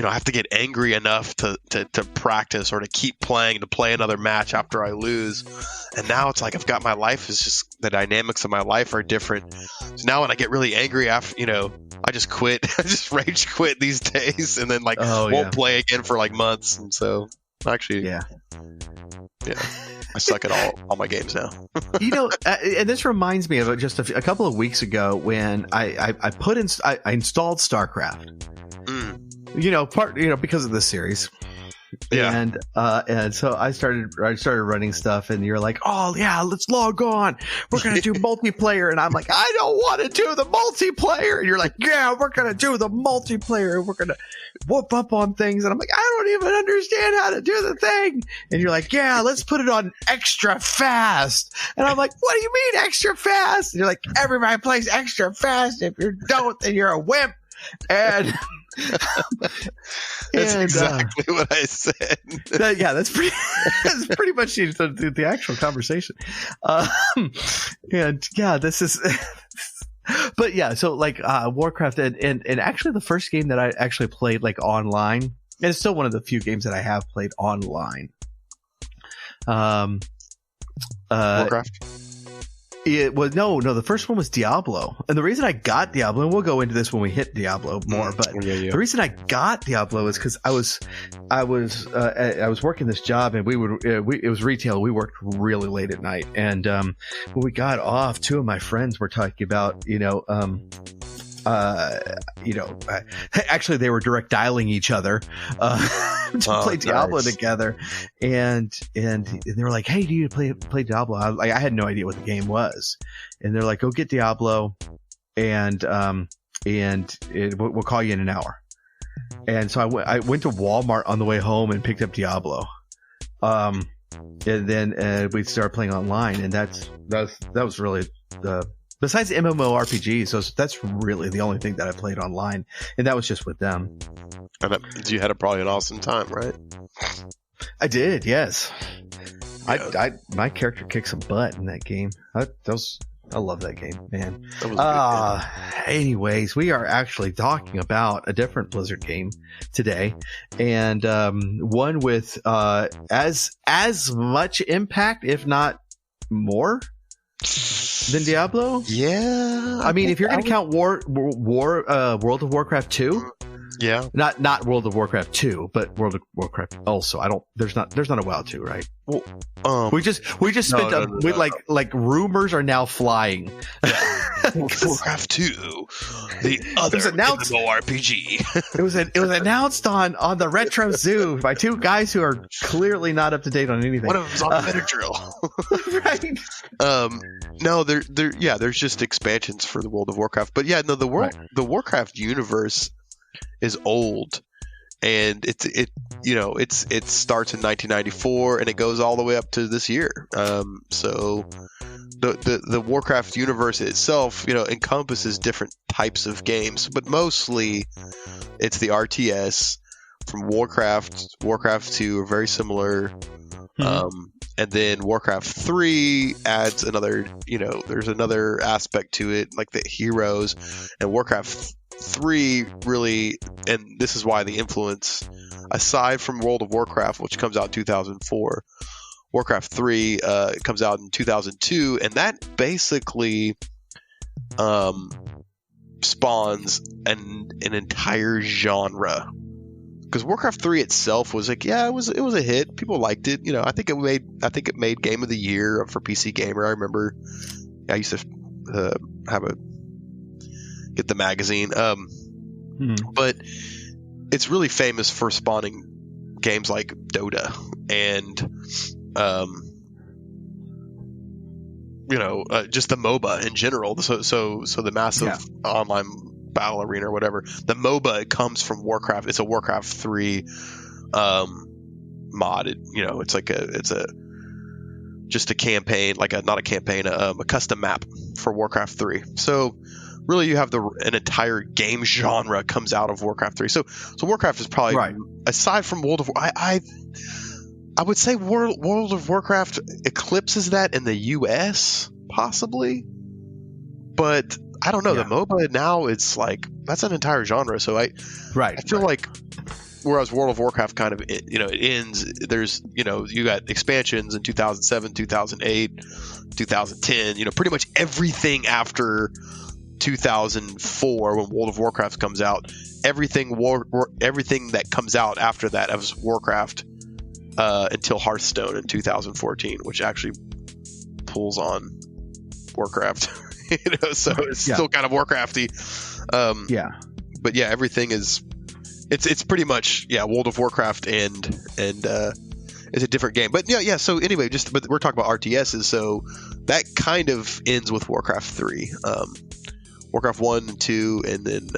I have to get angry enough to practice or to keep playing, to play another match after I lose. And now it's like I've got my life is just the dynamics of my life are different. So now when I get really angry after, I just quit. I just rage quit these days and then won't play again for like months. And so actually, yeah, I suck at all my games now. And this reminds me of just a couple of weeks ago when I installed StarCraft. Because of this series. Yeah. And so I started running stuff, and you're like, oh yeah, let's log on. We're going to do multiplayer. And I'm like, I don't want to do the multiplayer. And you're like, yeah, we're going to do the multiplayer. We're going to whoop up on things. And I'm like, I don't even understand how to do the thing. And you're like, yeah, let's put it on extra fast. And I'm like, what do you mean extra fast? And you're like, everybody plays extra fast. If you don't, then you're a wimp. And that's exactly what I said. That's pretty much the actual conversation. This is. But yeah, so Warcraft and actually the first game that I actually played online, and it's still one of the few games that I have played online. Warcraft. It was the first one was Diablo, and the reason I got Diablo, and we'll go into this when we hit Diablo more, but the reason I got Diablo is because I was working this job, and it was retail. We worked really late at night, and when we got off, two of my friends were talking about actually they were direct dialing each other to play Diablo together, and they were like, hey, do you play Diablo? I had no idea what the game was, and they're like, go get Diablo, and we'll call you in an hour. And so I went to Walmart on the way home and picked up Diablo, and then we started playing online, and that was really the. Besides MMORPGs, so that's really the only thing that I played online, and that was just with them. And you had probably an awesome time, right? I did, yes. Yeah. My character kicked some butt in that game. I love that game, man. That was a good game. Anyways, we are actually talking about a different Blizzard game today, and one with as much impact, if not more, than Diablo? Yeah. I mean, if you're going to count World of Warcraft 2, yeah, not World of Warcraft 2, but World of Warcraft also. There's not a WoW 2, right? Well, we just spent like rumors are now flying. Yeah. Warcraft 2, the other MMORPG. It was announced on the Retro Zoo by two guys who are clearly not up to date on anything. One of them's on Benadryl. Right. No, there's just expansions for the World of Warcraft, but the Warcraft universe is old, and it starts in 1994 and it goes all the way up to this year. So the Warcraft universe itself, encompasses different types of games, but mostly it's the RTS from Warcraft 2 are very similar. And then Warcraft 3 adds another, there's another aspect to it, like the heroes, and Warcraft 3 really, and this is why the influence, aside from World of Warcraft, which comes out in 2004, Warcraft 3 comes out in 2002, and that basically spawns an entire genre. Because Warcraft 3 itself was it was a hit. People liked it. I think it made Game of the Year for PC Gamer. I remember I used to get the magazine. But it's really famous for spawning games like Dota and just the MOBA in general. So the massive online battle arena or whatever. The MOBA comes from Warcraft. It's a Warcraft 3 mod. It's just a campaign, a custom map for Warcraft 3. So really you have an entire game genre comes out of Warcraft 3. So Warcraft is probably aside from World of I would say World of Warcraft eclipses that in the US possibly. But I don't know. Yeah. The MOBA now, it's like that's an entire genre. So I feel like whereas World of Warcraft kind of it ends. There's you got expansions in 2007, 2008, 2010. Pretty much everything after 2004 when World of Warcraft comes out. Everything that comes out after that of Warcraft until Hearthstone in 2014, which actually pulls on Warcraft. So it's still kind of Warcrafty. But yeah, everything is it's pretty much World of Warcraft and it's a different game. But yeah. So anyway, but we're talking about RTSs, so that kind of ends with Warcraft 3, Warcraft 1 and 2, and then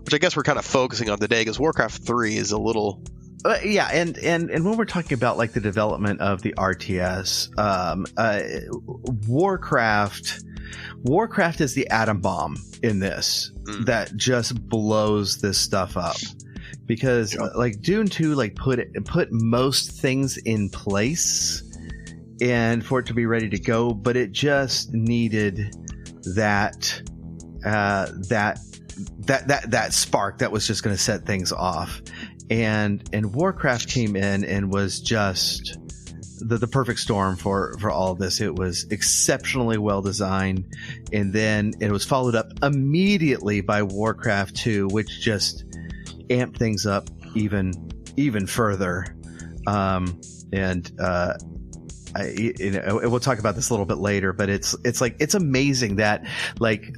which I guess we're kind of focusing on today because Warcraft 3 is a little. And when we're talking about like the development of the RTS, Warcraft is the atom bomb in this that just blows this stuff up, because like Dune 2 like put most things in place and for it to be ready to go, but it just needed that spark that was just going to set things off. And Warcraft came in and was just the perfect storm for all of this. It was exceptionally well designed, and then it was followed up immediately by Warcraft 2, which just amped things up even further. We'll talk about this a little bit later, but it's like it's amazing that like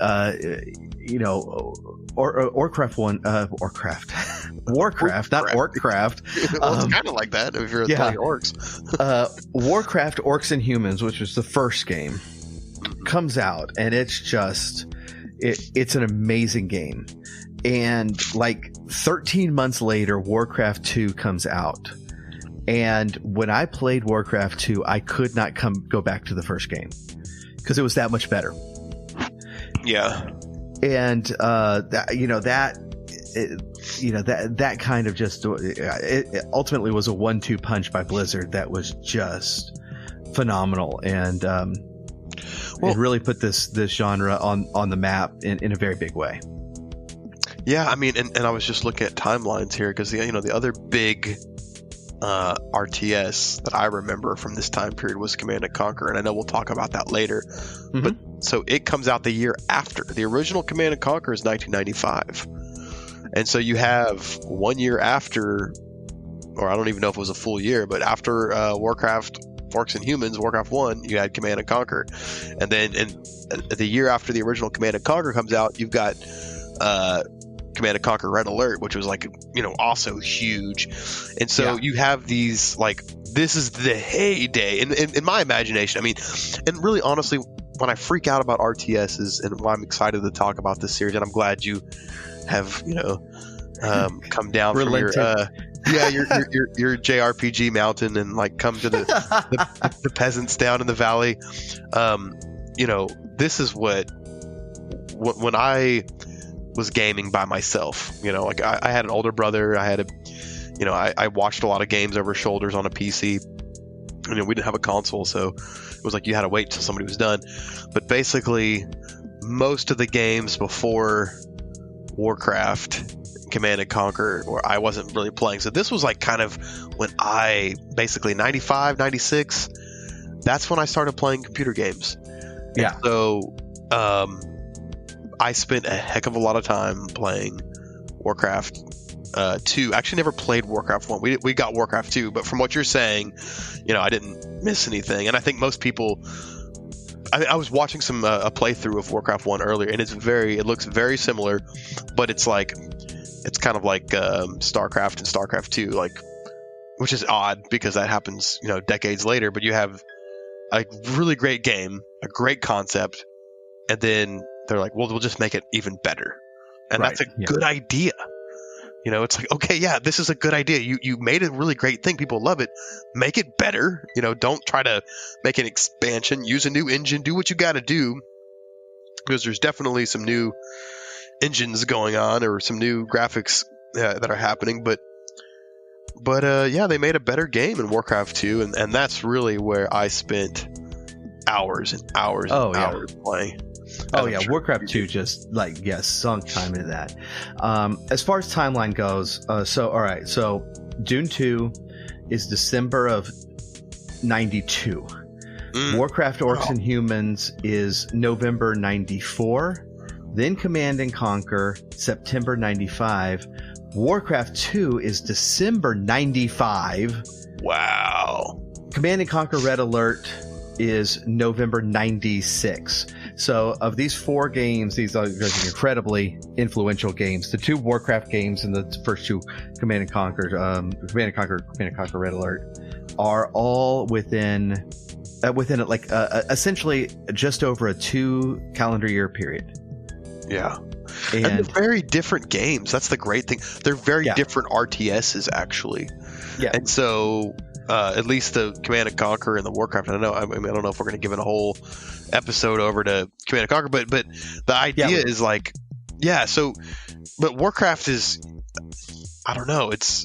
Warcraft, not Orcraft. Well, it's kind of like that if you're playing orcs. Warcraft, Orcs and Humans, which was the first game, comes out, and it's just it's an amazing game. And like 13 months later, Warcraft 2 comes out. And when I played Warcraft 2, I could not go back to the first game because it was that much better. Yeah. And that kind of just it ultimately was a 1-2 punch by Blizzard that was just phenomenal, and it really put this genre on the map in a very big way. Yeah, I mean, and I was just looking at timelines here because the other big RTS that I remember from this time period was Command & Conquer, and I know we'll talk about that later. Mm-hmm. But so it comes out the year after. The original Command & Conquer is 1995. And so you have 1 year after, or I don't even know if it was a full year, but after Warcraft, Orcs and Humans, Warcraft 1, you had Command & Conquer. And then the year after the original Command & Conquer comes out, you've got Command & Conquer Red Alert, which was like, also huge. And so you have these, like, this is the heyday in my imagination. I mean, and really honestly, when I freak out about RTSs and why I'm excited to talk about this series, and I'm glad you have, come down from your your JRPG mountain and like come to the peasants down in the valley. This is when I was gaming by myself, like I had an older brother. I had I watched a lot of games over shoulders on a PC. We didn't have a console, so it was like you had to wait till somebody was done. But basically, most of the games before Warcraft, Command & Conquer, or I wasn't really playing. So this was like kind of when I basically 95, 96. That's when I started playing computer games. Yeah. And so I spent a heck of a lot of time playing Warcraft 2. Actually never played Warcraft 1. We got Warcraft 2, but from what you're saying, I didn't miss anything. And I think most people, I was watching some a playthrough of Warcraft 1 earlier, and it looks very similar, but it's kind of like StarCraft and StarCraft 2, like, which is odd because that happens, decades later, but you have a really great game, a great concept, and then they're like, well, we'll just make it even better. And that's a good idea. It's like, okay, yeah, this is a good idea. You made a really great thing. People love it. Make it better. Don't try to make an expansion. Use a new engine. Do what you got to do. Because there's definitely some new engines going on or some new graphics that are happening. But they made a better game in Warcraft 2. And that's really where I spent hours and hours and hours playing. Oh yeah, Warcraft 2 just sunk time into that. As far as timeline goes, so Dune 2 is December of 92. Warcraft Orcs and Humans is November 94. Then Command and Conquer, September 95. Warcraft 2 is December 95. Wow. Command and Conquer Red Alert is November 96. So of these 4 games, these are incredibly influential games. The 2 Warcraft games and the first 2 Command and Conquer Red Alert are all within essentially just over a 2 calendar year period. Yeah. And they're very different games. That's the great thing. They're very different RTSs, actually. Yeah. And so, at least the Command and Conquer and the Warcraft, I don't know if we're going to give it a whole episode over to Command and Conquer, but the idea is but Warcraft is, I don't know, it's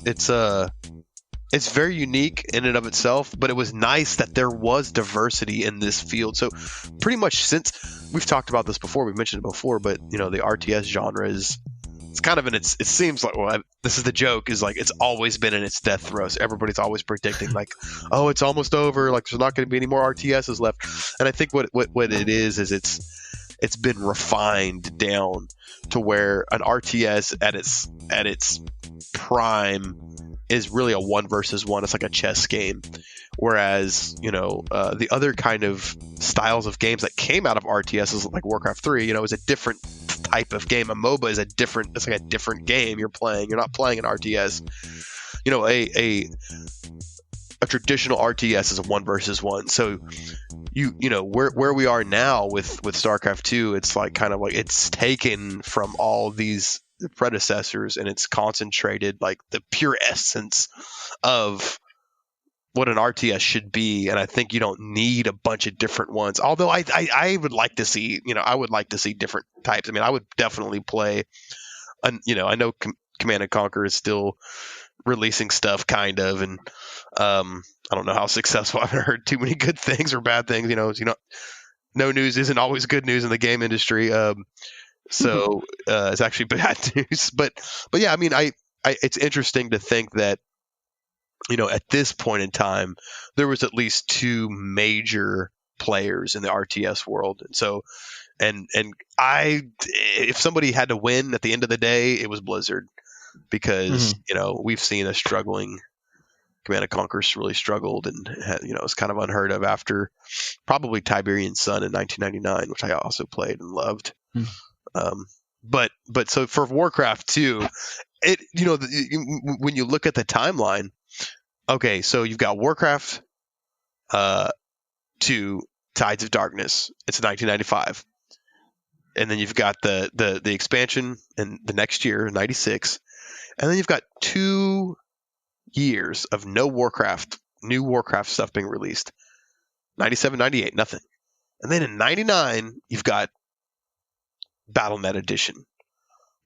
very unique in and of itself, but it was nice that there was diversity in this field. So pretty much since we've talked about this before, we've mentioned it before, but the RTS genre it's kind of it seems like, this is the joke, is like it's always been in its death throes. So everybody's always predicting like, oh, it's almost over. Like there's not going to be any more RTSs left. And I think what it is it's been refined down to where an RTS at its prime is really a 1 versus 1. It's like a chess game. Whereas, the other kind of styles of games that came out of RTSs like Warcraft 3, is a different type of game. A MOBA is it's like a different game you're playing. You're not playing an RTS. A traditional RTS is a 1 versus 1. So where we are now with StarCraft 2, it's like kind of like it's taken from all these predecessors and it's concentrated like the pure essence of what an RTS should be. And I think you don't need a bunch of different ones. Although I would like to see, I would like to see different types. I mean, I would definitely play, I know Command and Conquer is still releasing stuff kind of, and I don't know how successful. I haven't heard too many good things or bad things. No news isn't always good news in the game industry. So it's actually bad news. But yeah, I mean, it's interesting to think that at this point in time there was at least 2 major players in the RTS world, and so and if somebody had to win at the end of the day, it was Blizzard, because we've seen a struggling Command and Conquer really struggled, and it's kind of unheard of after probably Tiberian Sun in 1999, which I also played and loved. But so for Warcraft 2, when you look at the timeline, okay, so you've got Warcraft 2 Tides of Darkness. It's 1995. And then you've got the expansion in the next year, 96. And then you've got 2 years of new Warcraft stuff being released. 97, 98, nothing. And then in 99, you've got BattleNet Edition.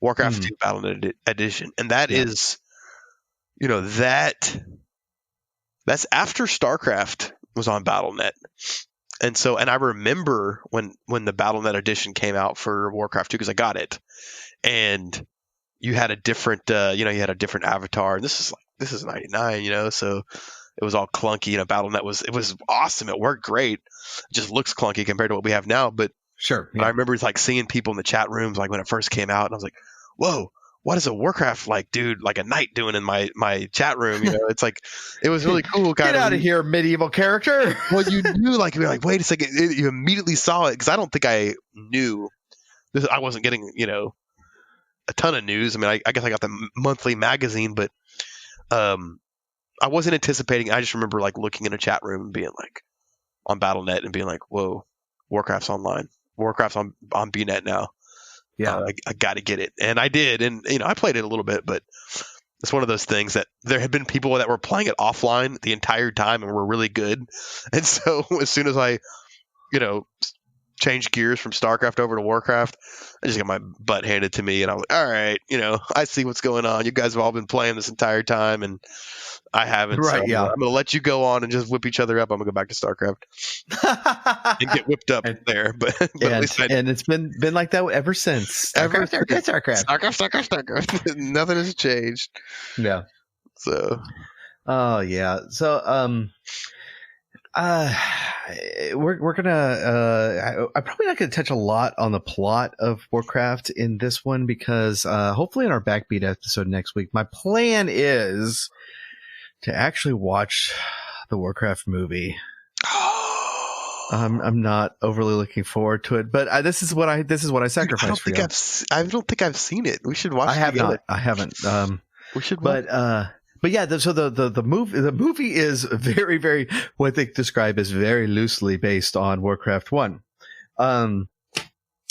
Warcraft 2 BattleNet Edition. And that is, that's after StarCraft was on BattleNet. And I remember when the BattleNet Edition came out for Warcraft 2, because I got it, and you had a different, you had a different avatar. And this is 99, so it was all clunky. BattleNet was awesome. It worked great. It just looks clunky compared to what we have now. But sure, I remember like seeing people in the chat rooms like when it first came out, and I was like, whoa. What is a Warcraft dude, like a knight doing in my chat room? It's like, it was really cool. Get out of here, medieval character. Well, you knew, you're like, wait a second. You immediately saw it, because I don't think I knew this. I wasn't getting, a ton of news. I mean, I guess I got the monthly magazine, but I wasn't anticipating. I just remember like looking in a chat room and being like on BattleNet and being like, whoa, Warcraft's online. Warcraft's on BNet now. Yeah, I got to get it, and I did, and I played it a little bit, but it's one of those things that there had been people that were playing it offline the entire time and were really good, and so as soon as I, change gears from StarCraft over to Warcraft. I just got my butt handed to me, and I was like, all right, I see what's going on. You guys have all been playing this entire time, and I haven't. Right, So yeah. I'm going to let you go on and just whip each other up. I'm going to go back to StarCraft and get whipped up there. But at least and it's been like that ever since. StarCraft. Nothing has changed. Yeah. So. Oh yeah. So we're gonna I'm probably not gonna touch a lot on the plot of Warcraft in this one because hopefully in our backbeat episode next week, my plan is to actually watch the Warcraft movie. I'm not overly looking forward to it, but this is what I sacrificed for you. I don't think I've seen it. We should watch it together. I haven't. We should watch But yeah, so the movie is very, very, what they describe as very loosely based on Warcraft 1. And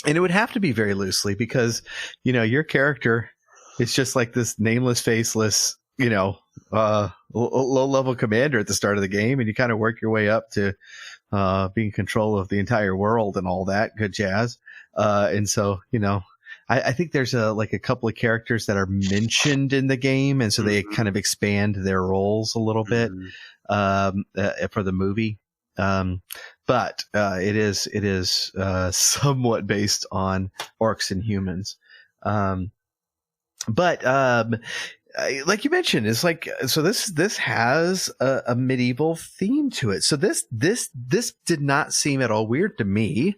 it would have to be very loosely because, your character is just like this nameless, faceless, low level commander at the start of the game. And you kind of work your way up to, being in control of the entire world and all that good jazz. And so, I think there's a couple of characters that are mentioned in the game, and so they kind of expand their roles a little bit for the movie. But it is somewhat based on orcs and humans. But like you mentioned, it's like this has a medieval theme to it. So this did not seem at all weird to me.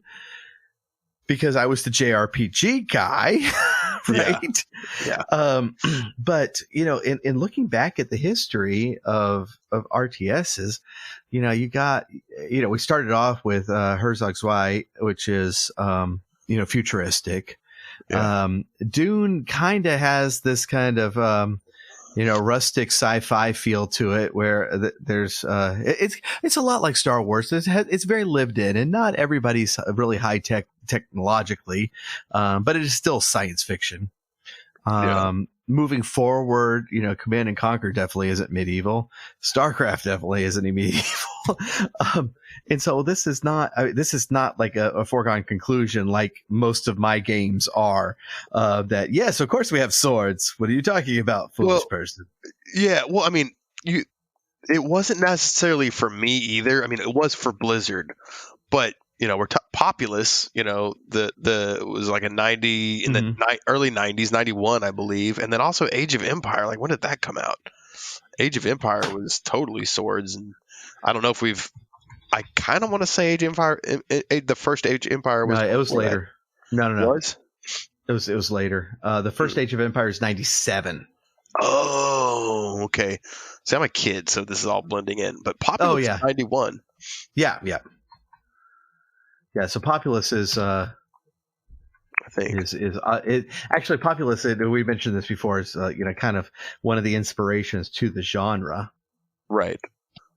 Because I was the JRPG guy, right? Yeah. But in looking back at the history of RTSs, you got, we started off with Herzog Zwei, which is futuristic. Yeah. Dune kind of has this kind of rustic sci-fi feel to it, where there's it's a lot like Star Wars. It's very lived in, and not everybody's really high tech technologically, but it is still science fiction. Moving forward, Command and Conquer definitely isn't medieval. StarCraft definitely isn't medieval. And so this is not like a foregone conclusion like most of my games are, that yes, of course we have swords. What are you talking about, foolish person? Yeah. Well, I mean, it wasn't necessarily for me either. I mean, it was for Blizzard, but we're Populous, it was like a 90 in the early 90s, 91, I believe. And then also Age of Empire. Like, when did that come out? Age of Empire was totally swords. And I don't know if I kind of want to say Age of Empire, the first Age of Empire was. It was later. No. Was? It was later. The first Age of Empire is 97. Oh, okay. See, I'm a kid, so this is all blending in. But Populous is 91. Yeah. Yeah, so Populous is, I think, actually Populous. We mentioned this before. Is kind of one of the inspirations to the genre. Right.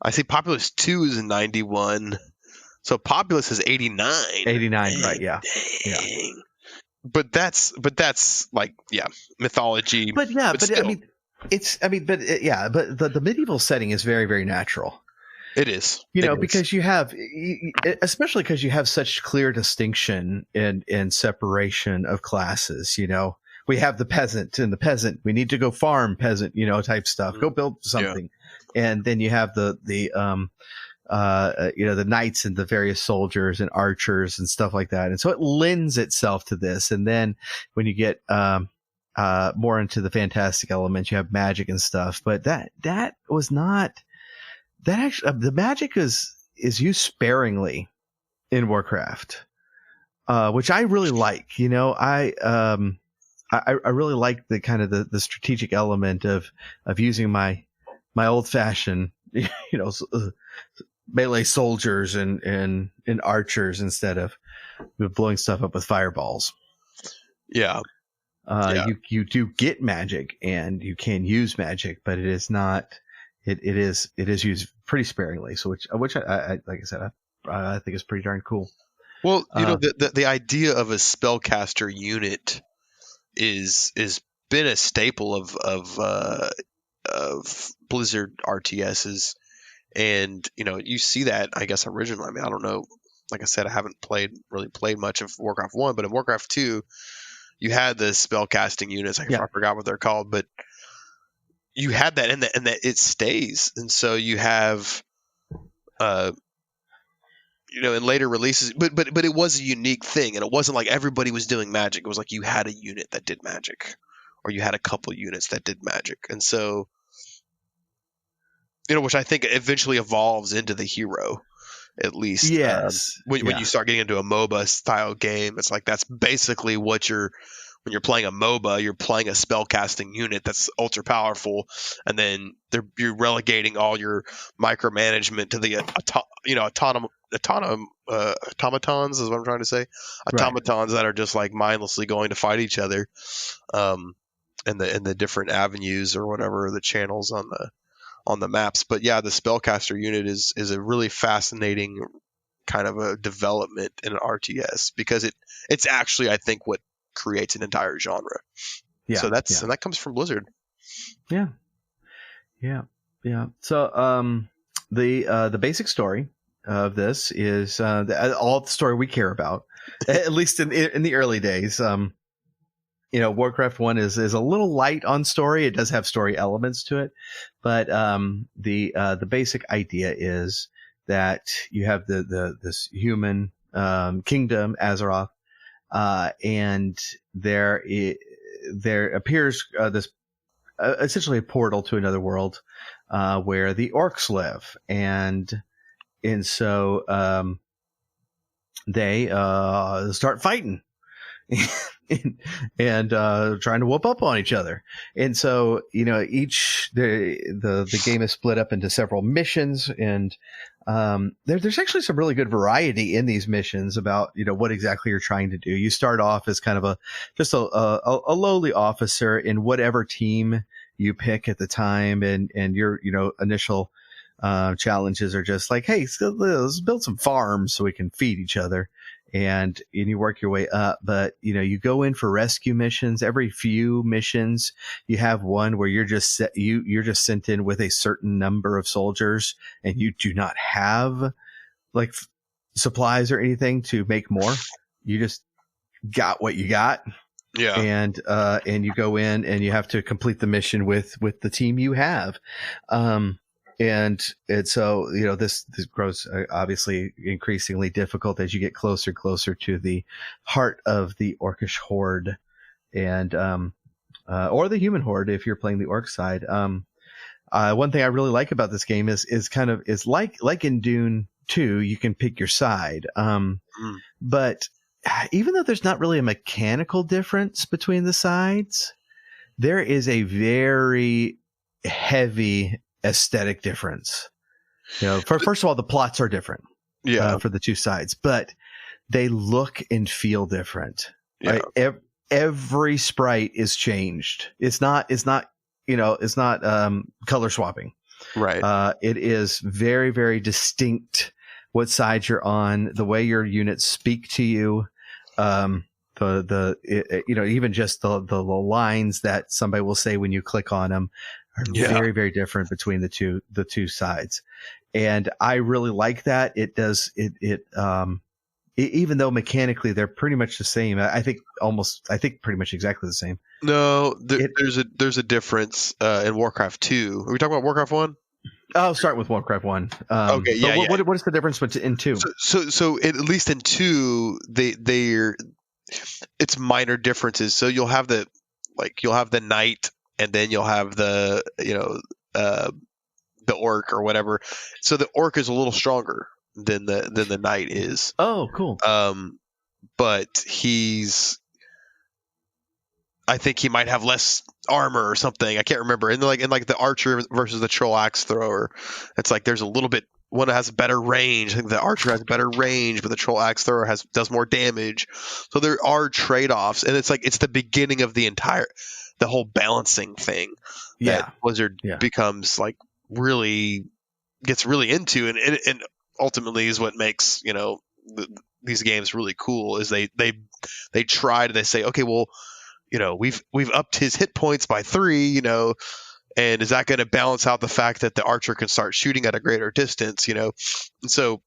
I see. Populous 2 is in 91, so Populous is 89. 89, right? Yeah. Dang. Yeah. But that's like mythology. But the medieval setting is very, very natural. It is. Because you have, especially because you have such clear distinction and separation of classes. We have the peasant and the peasant. We need to go farm peasant, type stuff. Go build something. Yeah. And then you have the knights and the various soldiers and archers and stuff like that. And so it lends itself to this. And then when you get, more into the fantastic elements, you have magic and stuff. But that was not. That actually, the magic is used sparingly in Warcraft, which I really like. I really like the kind of the strategic element of using my old fashioned, melee soldiers and archers instead of blowing stuff up with fireballs. Yeah. You do get magic and you can use magic, but it is not. It is used pretty sparingly, so which I like I said, I think is pretty darn cool. Well, the idea of a spellcaster unit is been a staple of Blizzard RTSs, and you see that, I guess, originally. I mean, I don't know like I said, I haven't really played much of Warcraft 1, but in Warcraft 2, you had the spell casting units. I forgot what they're called, but you had that, and that it stays. And so you have, in later releases, but it was a unique thing, and it wasn't like everybody was doing magic. It was like you had a unit that did magic, or you had a couple units that did magic, and so, which I think eventually evolves into the hero, at least. Yes. When you start getting into a MOBA style game, it's like that's basically what when you're playing a MOBA, you're playing a spellcasting unit that's ultra powerful, and then you're relegating all your micromanagement to the automatons is what I'm trying to say. Automatons that are just like mindlessly going to fight each other, in the different avenues or whatever, the channels on the maps. But yeah, the spellcaster unit is a really fascinating kind of a development in an RTS, because it's actually, I think, what creates an entire genre. Yeah. So and that comes from Blizzard. Yeah. So the basic story of this is all the story we care about, at least in the early days. Warcraft 1 is a little light on story. It does have story elements to it, but the basic idea is that you have this human kingdom, Azeroth, and there appears this essentially a portal to another world where the orcs live, and so they start fighting and trying to whoop up on each other. And so the game is split up into several missions, and there's actually some really good variety in these missions about what exactly you're trying to do. You start off as kind of just a lowly officer in whatever team you pick at the time, and your initial challenges are just like, hey, let's build some farms so we can feed each other. And you work your way up, but you go in for rescue missions. Every few missions, you have one where you're just sent in with a certain number of soldiers, and you do not have like supplies or anything to make more. You just got what you got. Yeah. And you go in and you have to complete the mission with the team you have. And so, this grows obviously increasingly difficult as you get closer and closer to the heart of the orcish horde, and or the human horde if you're playing the orc side. One thing I really like about this game is like in Dune 2, you can pick your side. But even though there's not really a mechanical difference between the sides, there is a very heavy aesthetic difference. First of all, the plots are different for the two sides, but they look and feel different. Right? Every sprite is changed. It's not color swapping. Right. It is very, very distinct what side you're on, the way your units speak to you. Even just the lines that somebody will say when you click on them are very, very different between the two sides. And I really like that. It does even though mechanically they're pretty much the same. I think pretty much exactly the same. No, there's a difference in Warcraft 2. Are we talking about Warcraft 1? I'll start with Warcraft 1. Okay, yeah. What is the difference in 2? So at least in 2, it's minor differences. So you'll have the knight, and then you'll have the orc or whatever. So the orc is a little stronger than the knight is. Oh, cool. But I think he might have less armor or something. I can't remember. And like the archer versus the troll axe thrower, it's like there's a little bit. One has better range. I think the archer has better range, but the troll axe thrower does more damage. So there are trade-offs, and it's like it's the beginning of the whole balancing thing that Blizzard becomes like gets really into, and ultimately is what makes these games really cool. Is they say, okay, well, we've upped his hit points by 3, and is that going to balance out the fact that the archer can start shooting at a greater distance, and so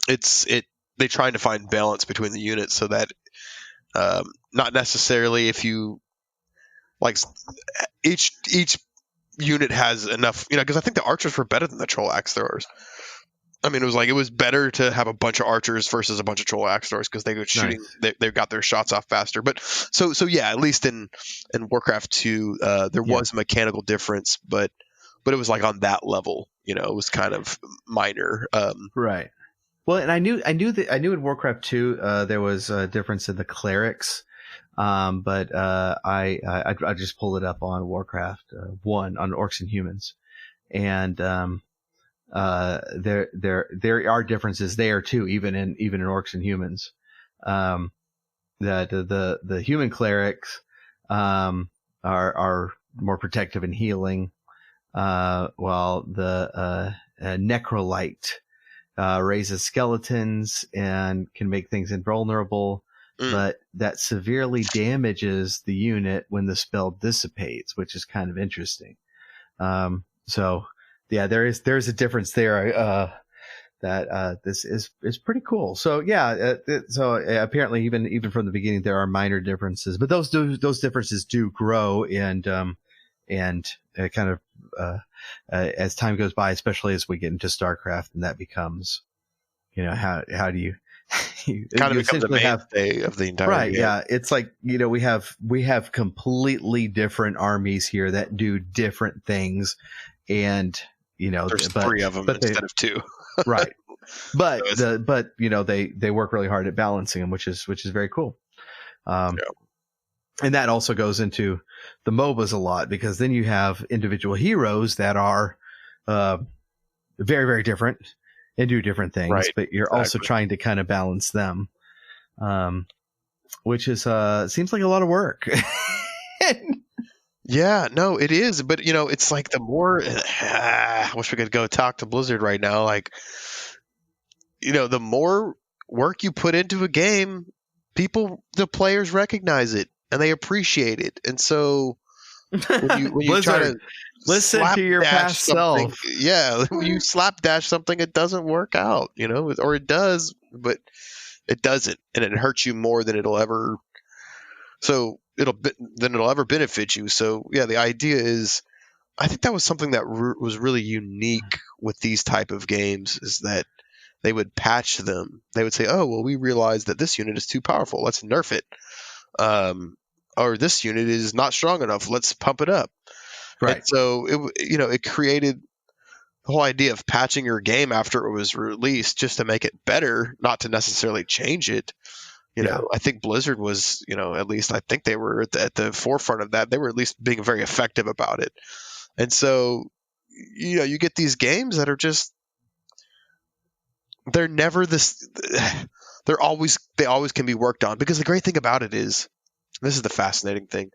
there's they trying to find balance between the units so that not necessarily if you like each unit has enough, because I think the archers were better than the troll axe throwers. I mean, it was better to have a bunch of archers versus a bunch of troll axe throwers because they were shooting. Nice. They got their shots off faster. But so yeah, at least in Warcraft 2, there was a mechanical difference, but it was like on that level. It was kind of minor. Right. Well, and I knew in Warcraft 2 there was a difference in the clerics, but I just pulled it up on Warcraft 1 on Orcs and Humans, and there are differences there too, even in Orcs and Humans. That the human clerics are more protective and healing, while the necrolite raises skeletons and can make things invulnerable, but that severely damages the unit when the spell dissipates, which is kind of interesting. So yeah, there's a difference there. That this is pretty cool. So yeah, apparently even from the beginning there are minor differences, but those differences do grow and kind of as time goes by, especially as we get into StarCraft, and that becomes, how do you kind of becomes the mainstay of the entire game. Yeah, it's like, we have completely different armies here that do different things, and there's 3 of them instead of 2. Right. But they work really hard at balancing them, which is very cool. And that also goes into the MOBAs a lot, because then you have individual heroes that are very, very different and do different things, right, but you're also trying to kind of balance them, which is seems like a lot of work. Yeah, no, it is. But, it's like the more I wish we could go talk to Blizzard right now. Like, the more work you put into a game, the players recognize it and they appreciate it. And so when you try to listen to your past self. Yeah, when you slapdash something, it doesn't work out, or it does, but it doesn't. And it hurts you more than it'll ever. So it'll ever benefit you. So yeah, the idea is, I think that was something that was really unique with these type of games, is that they would patch them. They would say, oh, well, we realize that this unit is too powerful, let's nerf it. Or this unit is not strong enough, let's pump it up. Right. And so it created the whole idea of patching your game after it was released just to make it better, not to necessarily change it. I think Blizzard was, at least I think they were at the forefront of that. They were at least being very effective about it. And so, you get these games that are just, they're never this, they always can be worked on, because the great thing about it is, this is the fascinating thing,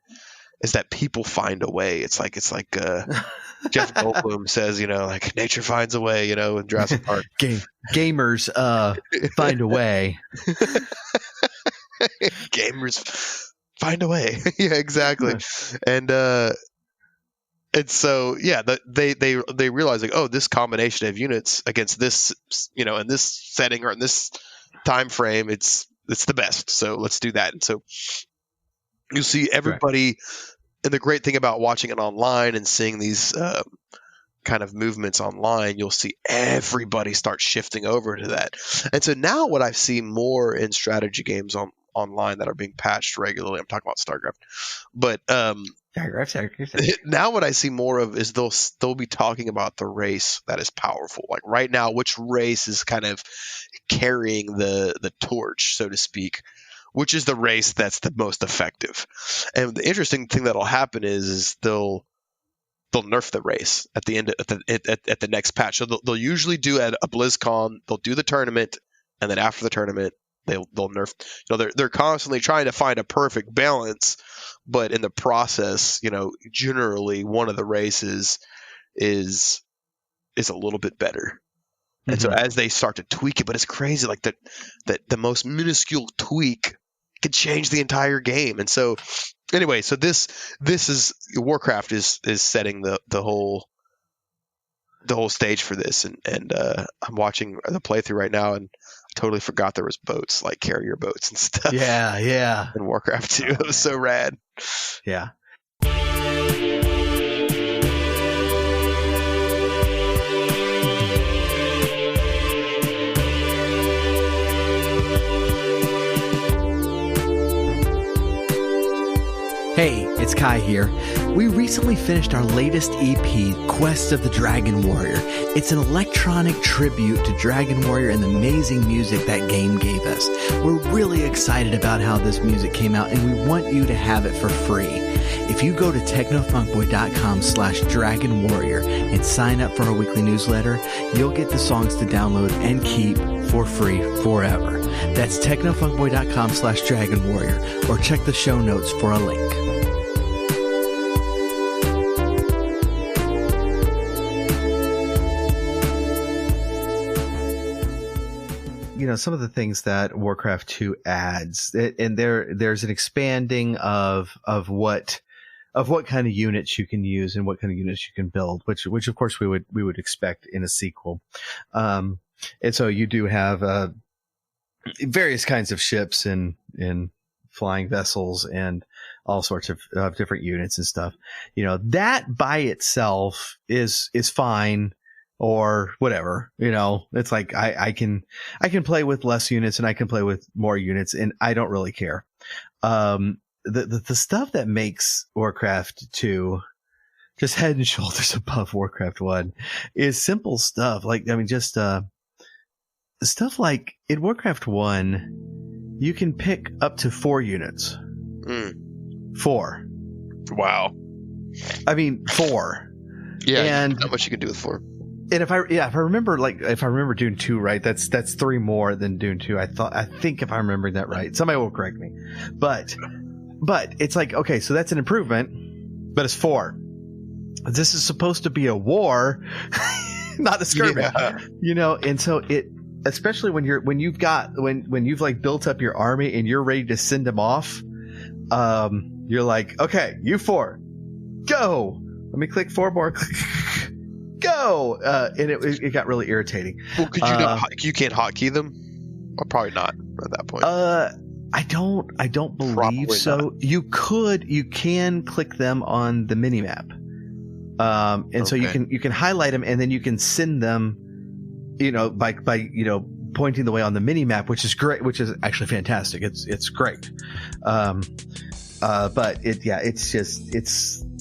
is that people find a way. It's like Jeff Goldblum says, like nature finds a way, in Jurassic Park. Gamers find a way. Gamers find a way. Yeah, exactly. And so yeah, they realize, like, oh, this combination of units against this, in this setting or in this time frame, it's the best. So let's do that. And so you see everybody. Right. And the great thing about watching it online and seeing these kind of movements online, you'll see everybody start shifting over to that. And so now what I see more in strategy games online that are being patched regularly, I'm talking about StarCraft, but now what I see more of is they'll be talking about the race that is powerful. Like right now, which race is kind of carrying the torch, so to speak, which is the race that's the most effective. And the interesting thing that'll happen is they'll nerf the race at the end at the next patch. So they'll usually do at a BlizzCon, they'll do the tournament, and then after the tournament they'll nerf. They're constantly trying to find a perfect balance, but in the process, generally one of the races is a little bit better. And so as they start to tweak it, but it's crazy, like that the most minuscule tweak could change the entire game. And so anyway, so this is Warcraft is setting the whole stage for this, and I'm watching the playthrough right now, and I totally forgot there was boats, like carrier boats and stuff. Yeah. In Warcraft 2. It was so rad. Yeah. Hey, it's Kai here. We recently finished our latest EP, Quest of the Dragon Warrior. It's an electronic tribute to Dragon Warrior and the amazing music that game gave us. We're really excited about how this music came out, and we want you to have it for free. If you go to technofunkboy.com/Dragon Warrior and sign up for our weekly newsletter, you'll get the songs to download and keep for free forever. That's technofunkboy.com/Dragon Warrior, or check the show notes for a link. Some of the things that Warcraft 2 adds, and there's an expanding of what kind of units you can use and what kind of units you can build, which of course we would expect in a sequel. And so you do have various kinds of ships and flying vessels and all sorts of different units and stuff. That by itself is fine. Or whatever, it's like I can play with less units and I can play with more units, and I don't really care. The stuff that makes Warcraft 2 just head and shoulders above Warcraft 1 is simple stuff. Just stuff like in Warcraft 1, you can pick up to 4 units. 4. Wow. 4. Yeah, and not much you can do with 4. And if I remember Dune 2 right, that's 3 more than Dune 2. I think if I'm remembering that right, somebody will correct me. But it's like, okay, so that's an improvement, but it's 4. This is supposed to be a war, not a skirmish. Yeah. And so it, especially when you've like built up your army and you're ready to send them off, you're like, okay, you 4, go. Let me click 4 more. Go, and it got really irritating. Well, could you can't hotkey them? Or probably not at that point. I don't believe Probably so. not. You can click them on the minimap, and so you can highlight them, and then you can send them, by pointing the way on the minimap, which is great, which is actually fantastic. It's great, but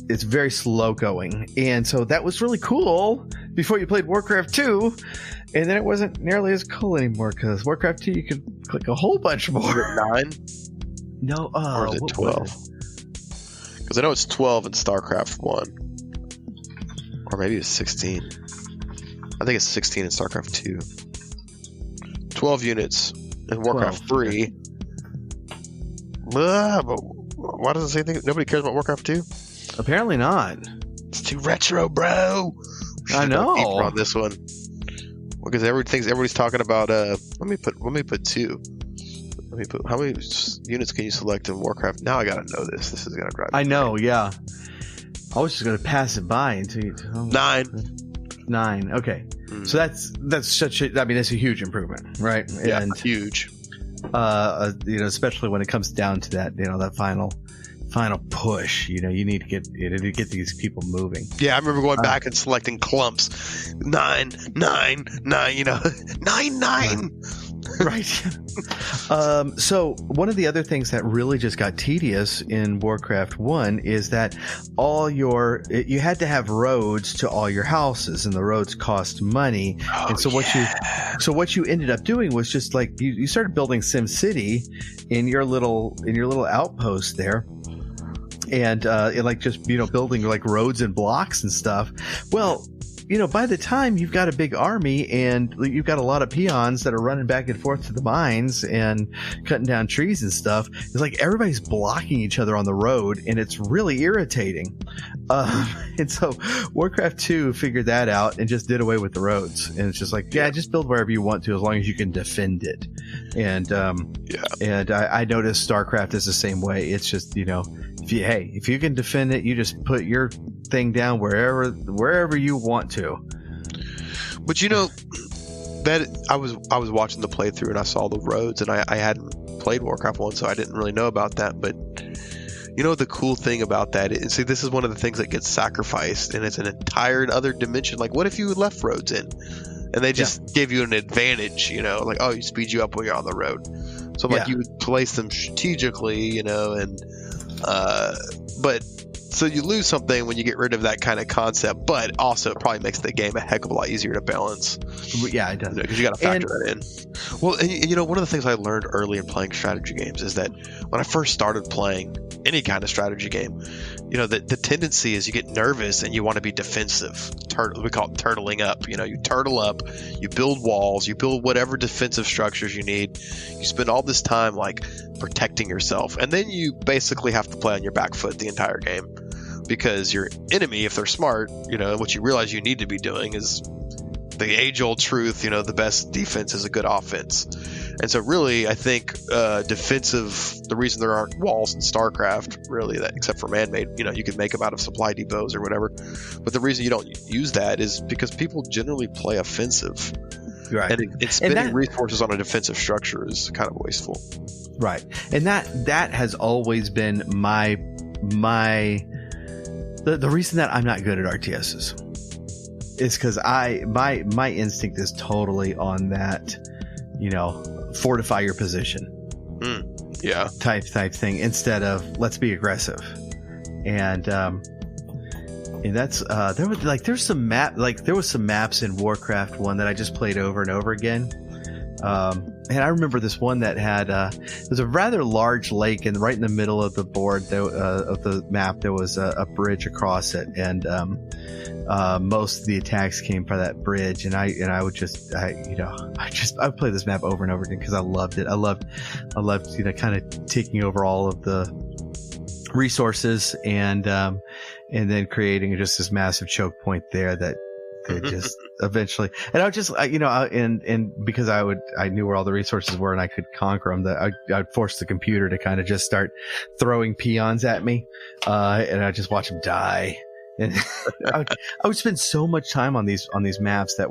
it's very slow going. And so that was really cool before you played Warcraft 2. And then it wasn't nearly as cool anymore because Warcraft 2, you could click a whole bunch more. Is it 9? No. Or is it 12? Because I know it's 12 in StarCraft 1. Or maybe it's 16. I think it's 16 in StarCraft 2. 12 units in Warcraft 3. But why does it say anything? Nobody cares about Warcraft 2? Apparently not. It's too retro, bro. I know. Deeper on this one, because everybody's talking about. Let me put 2. Let me put, how many units can you select in Warcraft? Now I gotta know this. This is gonna drive me. I know. Yeah. I was just gonna pass it by until you. 9. 9. Okay. So that's such a. That's a huge improvement, right? Yeah, and huge. Especially when it comes down to that, that final push. You need to get these people moving. Yeah, I remember going back and selecting clumps. 9, 9, 9. 9, 9. Right. So one of the other things that really just got tedious in Warcraft 1 is that you had to have roads to all your houses, and the roads cost money. And so what you ended up doing was just like you started building SimCity in your little outpost there. And building like roads and blocks and stuff. Well, by the time you've got a big army and you've got a lot of peons that are running back and forth to the mines and cutting down trees and stuff, it's like everybody's blocking each other on the road, and it's really irritating. And so Warcraft 2 figured that out and just did away with the roads. And it's just like, just build wherever you want to as long as you can defend it. And and I noticed StarCraft is the same way. It's just, if you can defend it, you just put your thing down wherever you want to. But that I was watching the playthrough and I saw the roads, and I hadn't played Warcraft 1, so I didn't really know about that. But you know, the cool thing about that is, see, this is one of the things that gets sacrificed, and it's an entire other dimension. Like, what if you left roads in and they just gave you an advantage, you know, like, oh, you speed you up when you're on the road. So like you would place them strategically, you know, and but so you lose something when you get rid of that kind of concept, but also it probably makes the game a heck of a lot easier to balance. Yeah, it does. Because you got to factor that in. Well, and you know, one of the things I learned early in playing strategy games is that when I first started playing any kind of strategy game, you know, the tendency is you get nervous and you want to be defensive. We call it turtling up. You know, you turtle up, you build walls, you build whatever defensive structures you need. You spend all this time like protecting yourself, and then you basically have to play on your back foot the entire game. Because your enemy, if they're smart, you know, what you realize you need to be doing is the age-old truth, you know, the best defense is a good offense. And so really, I think the reason there aren't walls in StarCraft, really, that except for man-made, you know, you can make them out of supply depots or whatever. But the reason you don't use that is because people generally play offensive. Right. And spending resources on a defensive structure is kind of wasteful. Right. And that has always been my the reason that I'm not good at RTSs is because my instinct is totally on that, you know, fortify your position, type thing instead of let's be aggressive, and that's there was some maps in Warcraft 1 that I just played over and over again. And I remember this one that had there's a rather large lake, and right in the middle of the board of the map there was a bridge across it, and most of the attacks came by that bridge. And I would play this map over and over again because I loved it. I loved you know, kind of taking over all of the resources and then creating just this massive choke point there that just eventually, and I would just, you know, and because I knew where all the resources were and I could conquer them, that I'd force the computer to kind of just start throwing peons at me, and I'd just watch them die. And I would spend so much time on these maps that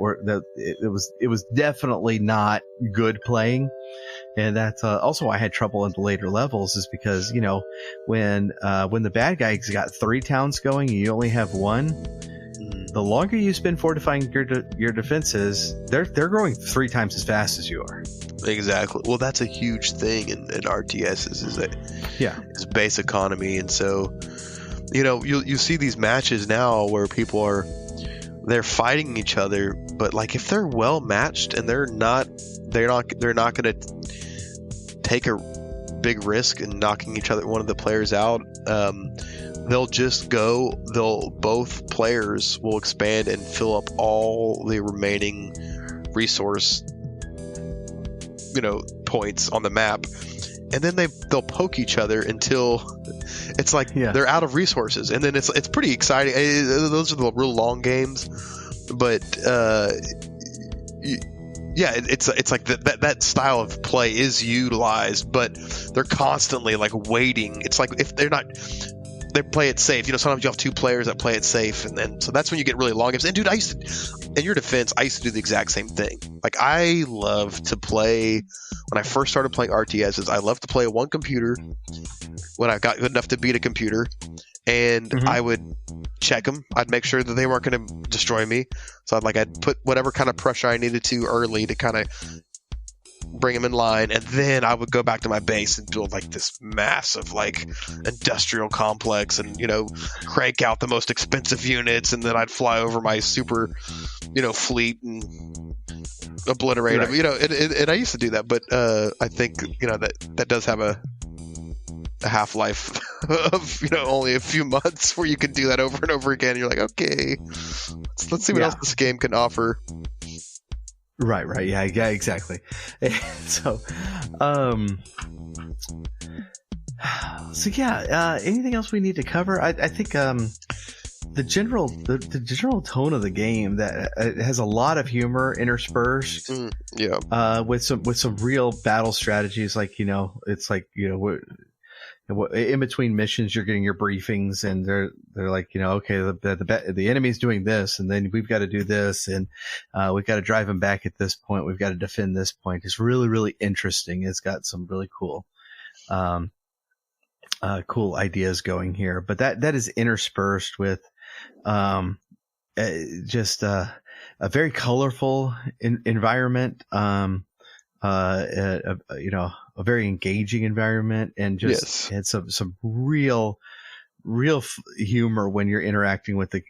it was definitely not good playing. And that's also why I had trouble in the later levels, is because, you know, when the bad guys got 3 towns going and you only have 1, the longer you spend fortifying your defenses, they're growing 3 times as fast as you are. Exactly. Well, that's a huge thing in RTSs, is that it's base economy. And so, you know, you see these matches now where people they're fighting each other, but like if they're well matched and they're not going to take a big risk in knocking one of the players out, both players will expand and fill up all the remaining resource, you know, points on the map, and then they'll poke each other until it's like they're out of resources, and then it's pretty exciting. Those are the real long games, but it's like that style of play is utilized, but they're constantly like waiting. It's like if they play it safe. You know, sometimes you have 2 players that play it safe, and then so that's when you get really long games. And dude, in your defense, I used to do the exact same thing. Like, I love to play, when I first started playing RTSs, I loved to play one computer when I got good enough to beat a computer, and I would check them. I'd make sure that they weren't going to destroy me. So I'd put whatever kind of pressure I needed to early to kind of bring them in line, and then I would go back to my base and build like this massive like industrial complex, and, you know, crank out the most expensive units, and then I'd fly over my super, you know, fleet and obliterate them. You know, and I used to do that, but I think, you know, that does have a half-life of, you know, only a few months where you can do that over and over again. You're like, okay, let's see what else this game can offer. Right. Yeah, exactly. So, anything else we need to cover? I think the general tone of the game, that it has a lot of humor interspersed, with some real battle strategies. Like, you know, it's like, you know, in between missions, you're getting your briefings, and they're like, okay, the enemy's doing this, and then we've got to do this, and we've got to drive them back at this point. We've got to defend this point. It's really, really interesting. It's got some really cool ideas going here, but that is interspersed with just a very colorful environment. A very engaging environment, and just had some real humor when you're interacting with the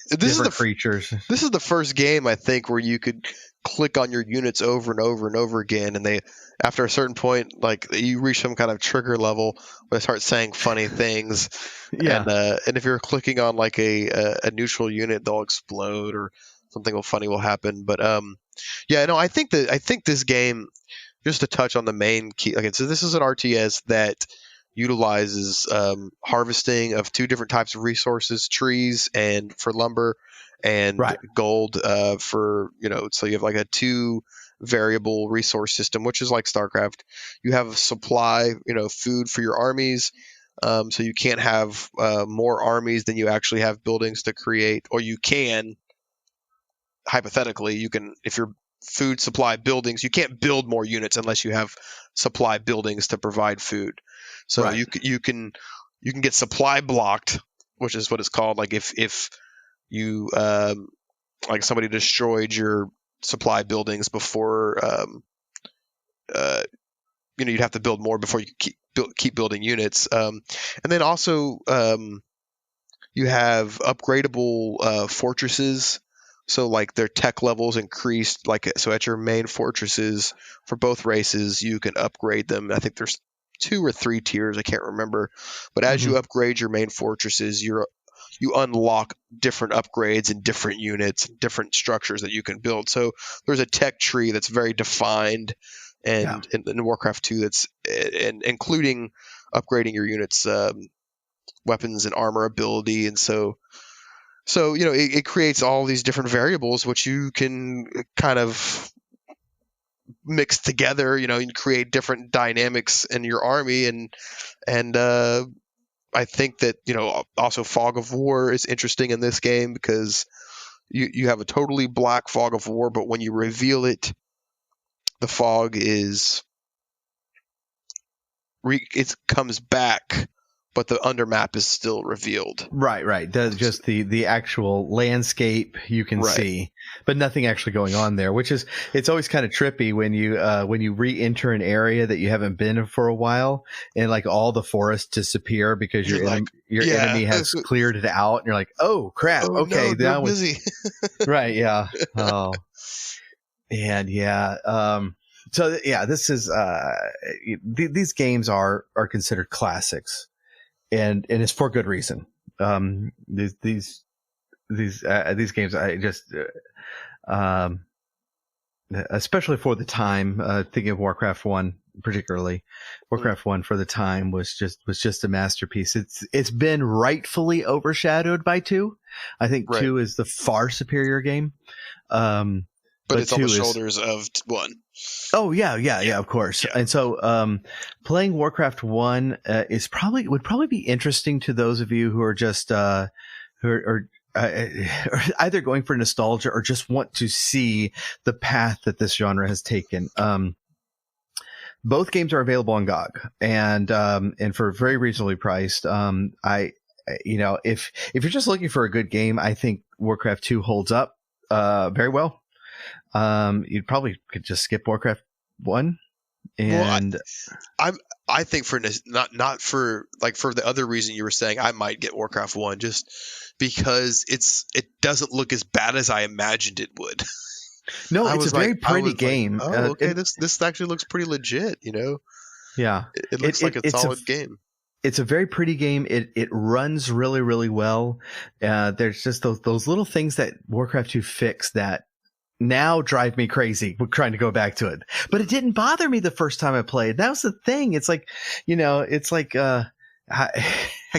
different creatures. This is the first game, I think, where you could click on your units over and over and over again, and they, after a certain point, like you reach some kind of trigger level where they start saying funny things. And if you're clicking on like a neutral unit, they'll explode or something funny will happen. But I think this game, just to touch on the main key, so this is an RTS that utilizes harvesting of two different types of resources: trees and for lumber, and gold for So you have like a 2 variable resource system, which is like StarCraft. You have supply, food for your armies. So you can't have more armies than you actually have buildings to create, or you can. Hypothetically, you can, if you're food supply buildings, you can't build more units unless you have supply buildings to provide food. So you can get supply blocked, which is what it's called. Like if you like somebody destroyed your supply buildings before you'd have to build more before you keep building units. And then also you have upgradable fortresses. So like their tech levels increased, so at your main fortresses for both races, you can upgrade them. I think there's 2 or 3 tiers, I can't remember. But as you upgrade your main fortresses, you unlock different upgrades and different units, different structures that you can build. So there's a tech tree that's very defined, and in Warcraft 2, that's including upgrading your units' weapons and armor ability, and so it creates all these different variables which you can kind of mix together, and create different dynamics in your army, and I think that also Fog of War is interesting in this game because you have a totally black Fog of War, but when you reveal it, the fog it comes back, but the undermap is still revealed. Right. Just the actual landscape you can see, but nothing actually going on there, it's always kind of trippy when you re-enter an area that you haven't been in for a while, and like all the forests disappear because your enemy has cleared it out, and you're like, oh crap, okay, no, they're busy. Right, yeah. Oh. And this is these games are considered classics. And it's for good reason. These games, I just, especially for the time, thinking of Warcraft 1 particularly, Warcraft 1 for the time was just a masterpiece. It's been rightfully overshadowed by 2. I think 2 is the far superior game. But it's on the shoulders of 1. Oh yeah, of course. Yeah. And so, playing Warcraft 1 would probably be interesting to those of you who are just who are either going for nostalgia or just want to see the path that this genre has taken. Both games are available on GOG, and for very reasonably priced. If you're just looking for a good game, I think Warcraft 2 holds up very well. You probably could just skip Warcraft 1, and I think for not for the other reason you were saying, I might get Warcraft 1 just because it doesn't look as bad as I imagined it would. No, it's a very pretty game. Like, oh, okay, this actually looks pretty legit. Yeah, it looks like a solid game. It's a very pretty game. It runs really, really well. There's just those little things that Warcraft 2 fixed that now drive me crazy with trying to go back to it. But it didn't bother me the first time I played. That was the thing. It's like, I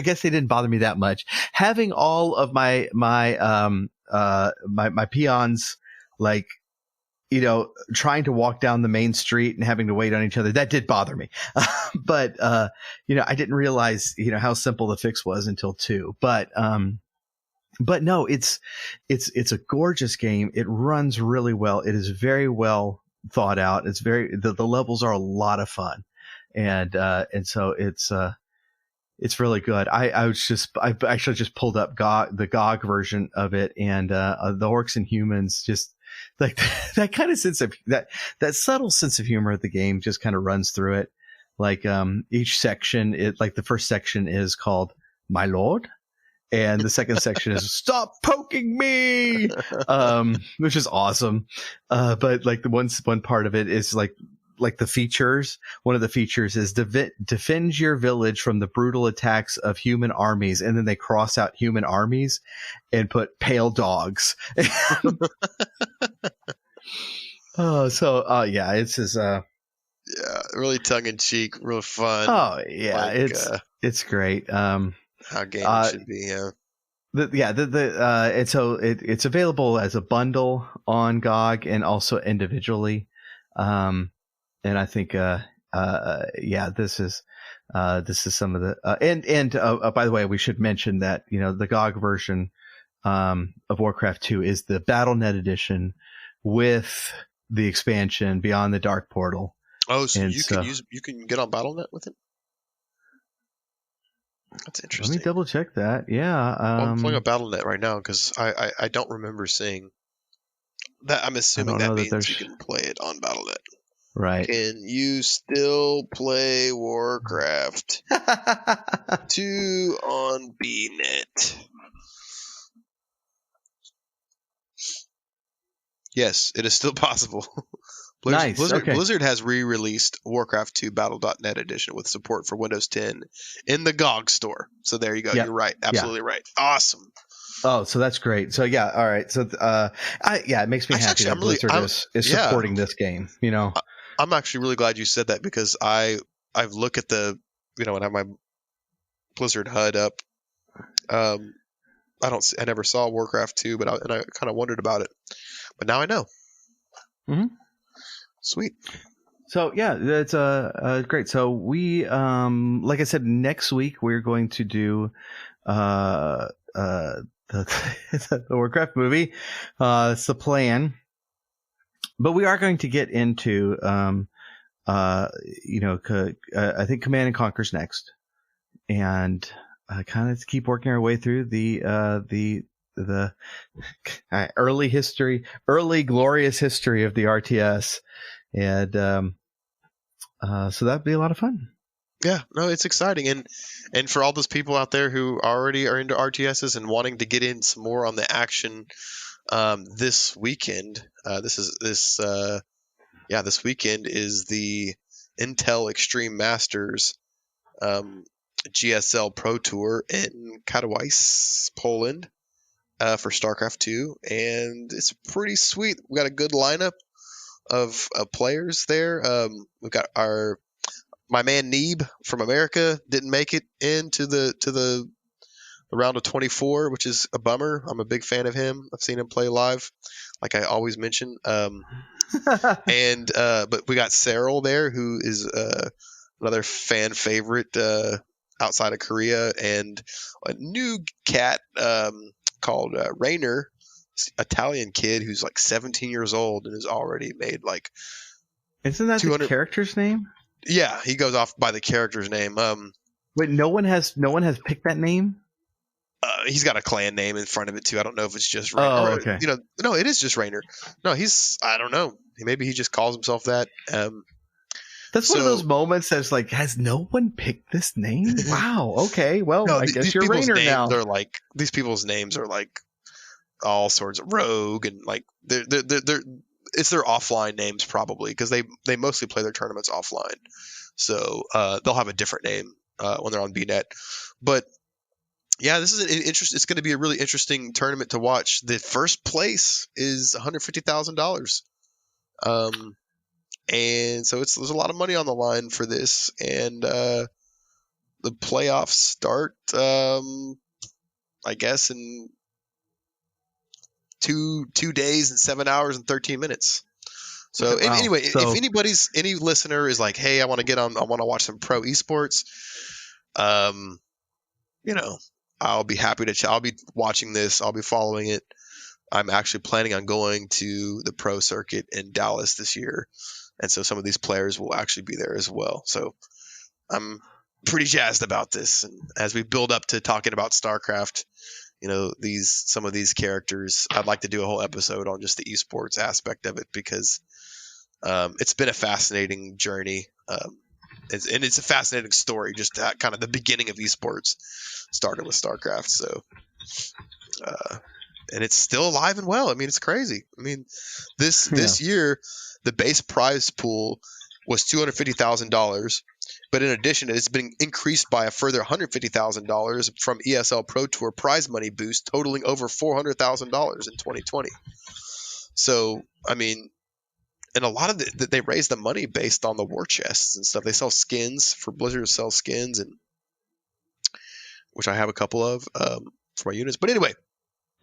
guess they didn't bother me that much. Having all of my peons like trying to walk down the main street and having to wait on each other, that did bother me. But I didn't realize, how simple the fix was until 2. But no, it's a gorgeous game. It runs really well. It is very well thought out. It's the levels are a lot of fun. And so it's really good. I actually just pulled up the GOG version of it, and the Orcs and Humans, just like that kind of sense of that subtle sense of humor of the game just kind of runs through it. Like each section, like the first section is called "My Lord," and the second section is "Stop poking me," which is awesome. But like the one part of it is like the features. One of the features is defend your village from the brutal attacks of human armies, and then they cross out human armies and put pale dogs. It's just really tongue in cheek, real fun. Oh yeah, it's great. How gaming should be. And so it's available as a bundle on GOG and also individually. And I think, this is some of the, by the way, we should mention that, the GOG version, of Warcraft 2 is the BattleNet edition with the expansion Beyond the Dark Portal. Oh, so you can get on BattleNet with it? That's interesting. Let me double check that. Yeah. I'm playing a BattleNet right now because I don't remember seeing that. I'm assuming that means you can play it on BattleNet. Right. Can you still play Warcraft 2 on BNet? Yes, it is still possible. Blizzard has re-released Warcraft 2 Battle.net edition with support for Windows 10 in the GOG store. So there you go. Yep. You're right. Absolutely right. Awesome. Oh, so that's great. So yeah, all right. So it makes me happy that Blizzard is supporting this game. I'm actually really glad you said that because I've looked at the when I have my Blizzard HUD up. I never saw Warcraft 2, but I kind of wondered about it. But now I know. Mm-hmm. Sweet. So yeah, that's great. So we like I said, next week we're going to do the Warcraft movie. It's the plan. But we are going to get into, I think Command and Conquer's next, and kind of keep working our way through the early glorious history of the RTS, and so that'd be a lot of fun. Yeah, no, it's exciting, and for all those people out there who already are into RTSs and wanting to get in some more on the action. This weekend, this weekend is the Intel Extreme Masters GSL Pro Tour in Katowice, Poland, for StarCraft 2, and it's pretty sweet. We got a good lineup of players there. We've got my man Neeb from America didn't make it into the round of 24, which is a bummer. I'm a big fan of him. I've seen him play live, like I always mention. But we got Cyril there, who is another fan favorite outside of Korea, and a new cat called Rainer, Italian kid who's like 17 years old and has already made like. Isn't that the character's name? Yeah, he goes off by the character's name. Wait, no one has picked that name. He's got a clan name in front of it too. I don't know if it's just Rainer. Oh, okay. No, it is just Rainer. No, I don't know. Maybe he just calls himself that. That's one of those moments that's like, has no one picked this name? Wow. Okay. Well, no, I guess you're Rainer now. These people's names are like all sorts of rogue and like they're it's their offline names probably because they mostly play their tournaments offline. So they'll have a different name when they're on BNet. But yeah, this is it's going to be a really interesting tournament to watch. The first place is $150,000. And so there's a lot of money on the line for this. And the playoffs start, I guess, in 2 days and 7 hours and 13 minutes. So Wow. anyway, So- if any listener is like, hey, I want to get on, I want to watch some pro esports, you know, I'll be happy to. I'll be watching this. I'll be following it. I'm actually planning on going to the pro circuit in Dallas this year, and so some of these players will actually be there as well. So I'm pretty jazzed about this. And as we build up to talking about StarCraft, some of these characters, I'd like to do a whole episode on just the esports aspect of it, because it's been a fascinating journey. It's a fascinating story, just that kind of the beginning of esports started with StarCraft. So, and it's still alive and well. I mean, it's crazy. I mean, this year, the base prize pool was $250,000, but in addition, it's been increased by a further $150,000 from ESL Pro Tour prize money boost, totaling over $400,000 in 2020. So, I mean, and a lot of they raise the money based on the war chests and stuff. They sell skins for Blizzard, sells skins, and which I have a couple of for my units. But anyway,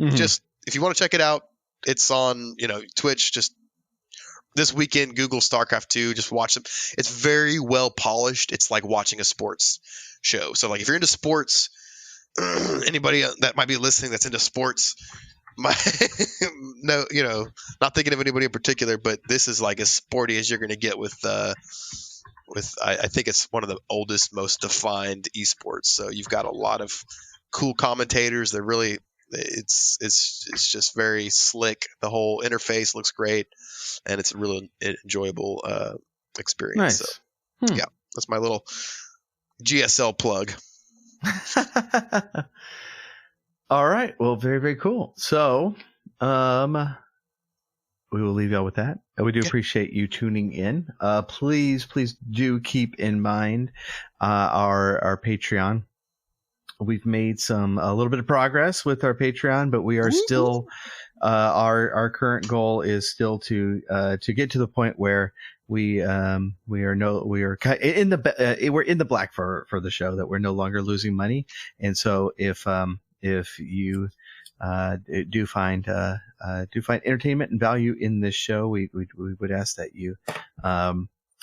just if you want to check it out, it's on Twitch. Just this weekend, Google StarCraft 2. Just watch them. It's very well polished. It's like watching a sports show. So like if you're into sports, anybody that might be listening that's into sports. Not thinking of anybody in particular, but this is like as sporty as you're going to get with I think it's one of the oldest, most defined esports. So you've got a lot of cool commentators. They're really, it's just very slick. The whole interface looks great, and it's a really enjoyable experience. Nice. So yeah, that's my little GSL plug. All right. Well, very, very cool. So, we will leave y'all with that. We do appreciate you tuning in. Please do keep in mind, our Patreon. We've made a little bit of progress with our Patreon, but we are still, our current goal is still to get to the point where we're in the black for the show, that we're no longer losing money. And so if you do find entertainment and value in this show, we would ask that you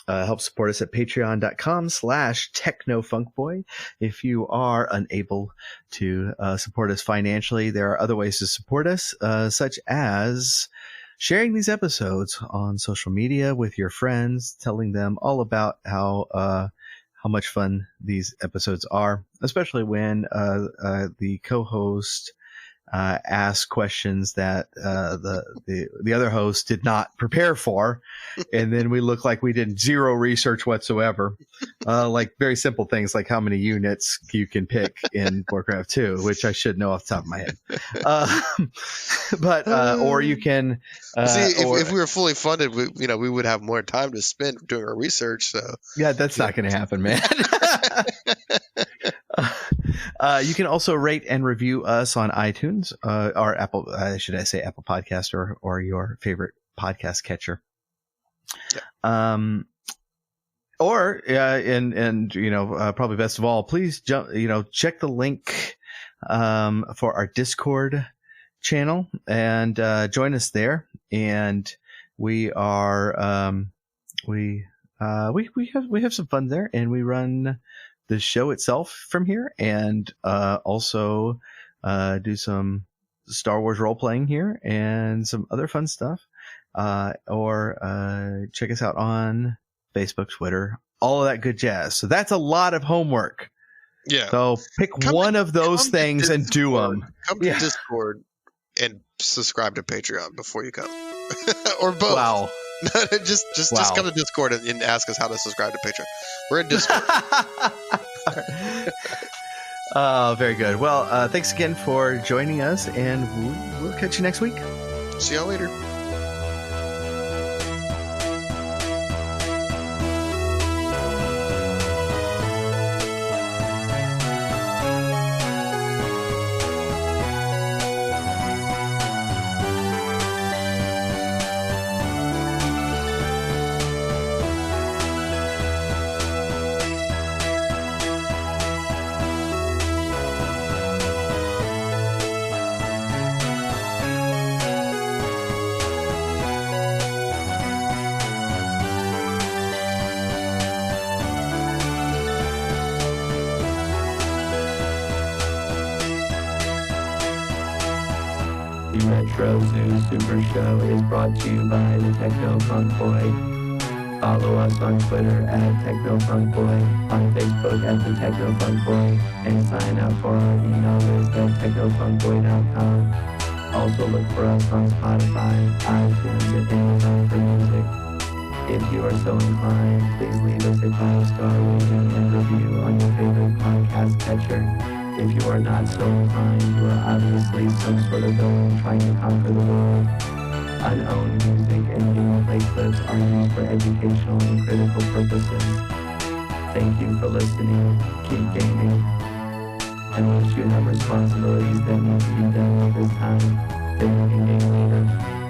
help support us at patreon.com/technofunkboy. If you are unable to support us financially, there are other ways to support us, such as sharing these episodes on social media with your friends, telling them all about how much fun these episodes are, especially when the co-host asks questions that the other host did not prepare for, and then we look like we did zero research whatsoever. Like very simple things like how many units you can pick in Warcraft 2, which I should know off the top of my head. Or you can if we were fully funded, we would have more time to spend doing our research. So yeah, that's not going to happen, man. You can also rate and review us on iTunes, or Apple, should I say Apple Podcast, or your favorite podcast catcher. Yeah. Probably best of all, please check the link for our Discord channel and join us there. And we are we have some fun there, and we run the show itself from here, and also do some Star Wars role playing here and some other fun stuff. Or check us out on Facebook, Twitter, all of that good jazz. So that's a lot of homework. Yeah. So pick one of those things and do them. Come to Discord and subscribe to Patreon before you come, or both. Wow. just come to Discord and ask us how to subscribe to Patreon. We're in Discord. Oh, very good. Well, thanks again for joining us, and we'll catch you next week. See y'all later. Retro Zoo Super Show is brought to you by the Techno Funk Boy. Follow us on Twitter at Techno Funk Boy, on Facebook at the Techno Funk Boy, and sign up for our email list at technofunkboy.com. Also look for us on Spotify, iTunes, and Amazon for music. If you are so inclined, please leave us a 5-star rating and review on your favorite podcast catcher. If you are not so inclined, you are obviously some sort of villain trying to conquer the world. Unowned music and gameplay clips are used for educational and critical purposes. Thank you for listening. Keep gaming. And once you have responsibilities that need to be done at this time, then you can game later.